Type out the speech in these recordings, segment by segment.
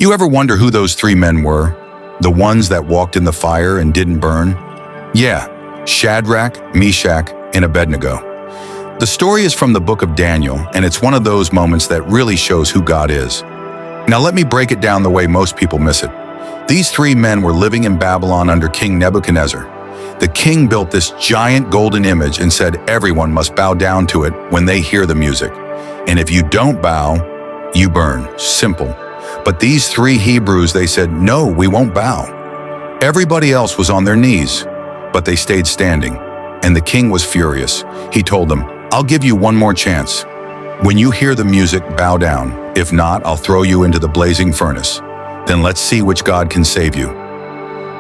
You ever wonder who those three men were? The ones that walked in the fire and didn't burn? Yeah, Shadrach, Meshach, and Abednego. The story is from the book of Daniel, and it's one of those moments that really shows who God is. Now let me break it down the way most people miss it. These three men were living in Babylon under King Nebuchadnezzar. The king built this giant golden image and said everyone must bow down to it when they hear the music. And if you don't bow, you burn. Simple. But these three Hebrews, they said, no, we won't bow. Everybody else was on their knees, but they stayed standing. And the king was furious. He told them, I'll give you one more chance. When you hear the music, bow down. If not, I'll throw you into the blazing furnace. Then let's see which God can save you.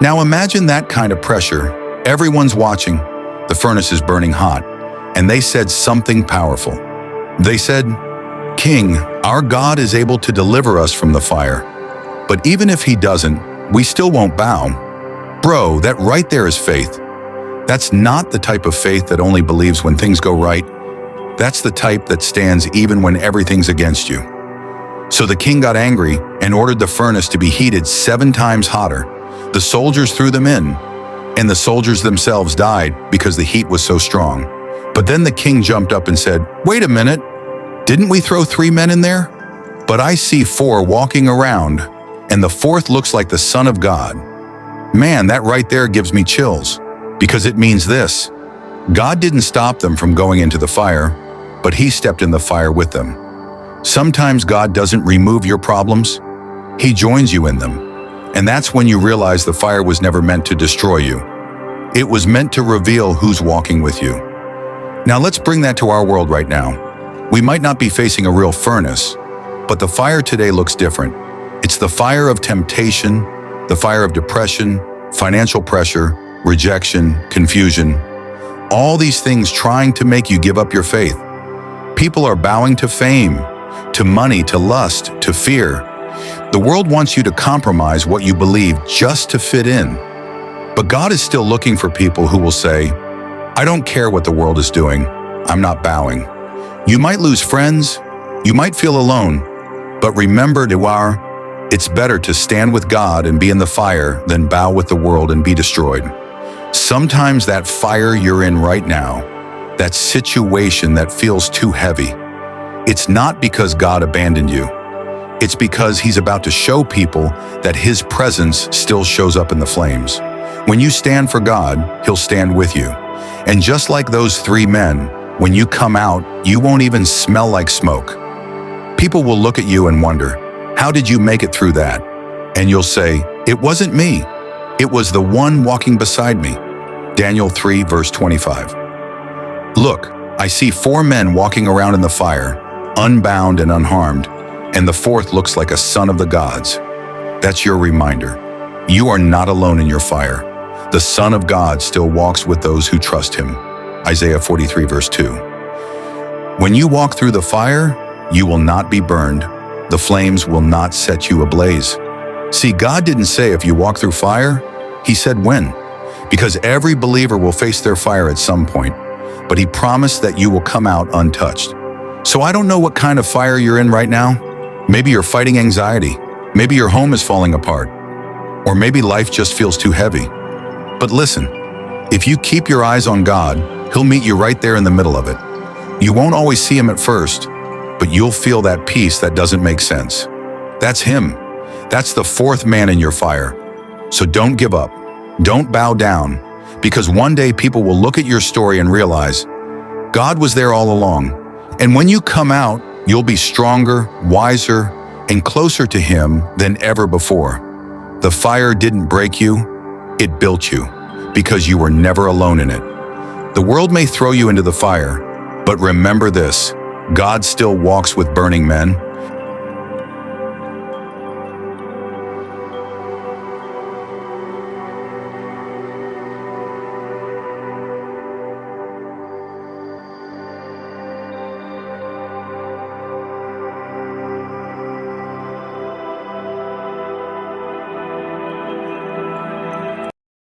Now imagine that kind of pressure. Everyone's watching. The furnace is burning hot. And they said something powerful. They said, King, our God is able to deliver us from the fire. But even if he doesn't, we still won't bow. Bro, that right there is faith. That's not the type of faith that only believes when things go right. That's the type that stands even when everything's against you. So the king got angry and ordered the furnace to be heated 7 times hotter. The soldiers threw them in, and the soldiers themselves died because the heat was so strong. But then the king jumped up and said, wait a minute, didn't we throw 3 men in there? But I see 4 walking around, and the 4th looks like the Son of God. Man, that right there gives me chills, because it means this. God didn't stop them from going into the fire, but he stepped in the fire with them. Sometimes God doesn't remove your problems, he joins you in them. And that's when you realize the fire was never meant to destroy you. It was meant to reveal who's walking with you. Now let's bring that to our world right now. We might not be facing a real furnace, but the fire today looks different. It's the fire of temptation, the fire of depression, financial pressure, rejection, confusion. All these things trying to make you give up your faith. People are bowing to fame, to money, to lust, to fear. The world wants you to compromise what you believe just to fit in. But God is still looking for people who will say, I don't care what the world is doing, I'm not bowing. You might lose friends, you might feel alone, but remember, it's better to stand with God and be in the fire than bow with the world and be destroyed. Sometimes that fire you're in right now, that situation that feels too heavy, it's not because God abandoned you. It's because he's about to show people that his presence still shows up in the flames. When you stand for God, he'll stand with you. And just like those 3 men, when you come out, you won't even smell like smoke. People will look at you and wonder, how did you make it through that? And you'll say, it wasn't me. It was the one walking beside me. Daniel 3, verse 25. Look, I see 4 men walking around in the fire, unbound and unharmed, and the 4th looks like a son of the gods. That's your reminder. You are not alone in your fire. The Son of God still walks with those who trust him. Isaiah 43, verse 2. When you walk through the fire, you will not be burned. The flames will not set you ablaze. See, God didn't say if you walk through fire, he said when. Because every believer will face their fire at some point, but he promised that you will come out untouched. So I don't know what kind of fire you're in right now. Maybe you're fighting anxiety. Maybe your home is falling apart. Or maybe life just feels too heavy. But listen, if you keep your eyes on God, he'll meet you right there in the middle of it. You won't always see him at first, but you'll feel that peace that doesn't make sense. That's him. That's the 4th man in your fire. So don't give up. Don't bow down, because one day people will look at your story and realize God was there all along. And when you come out, you'll be stronger, wiser, and closer to him than ever before. The fire didn't break you, it built you, because you were never alone in it. The world may throw you into the fire, but remember this, God still walks with burning men,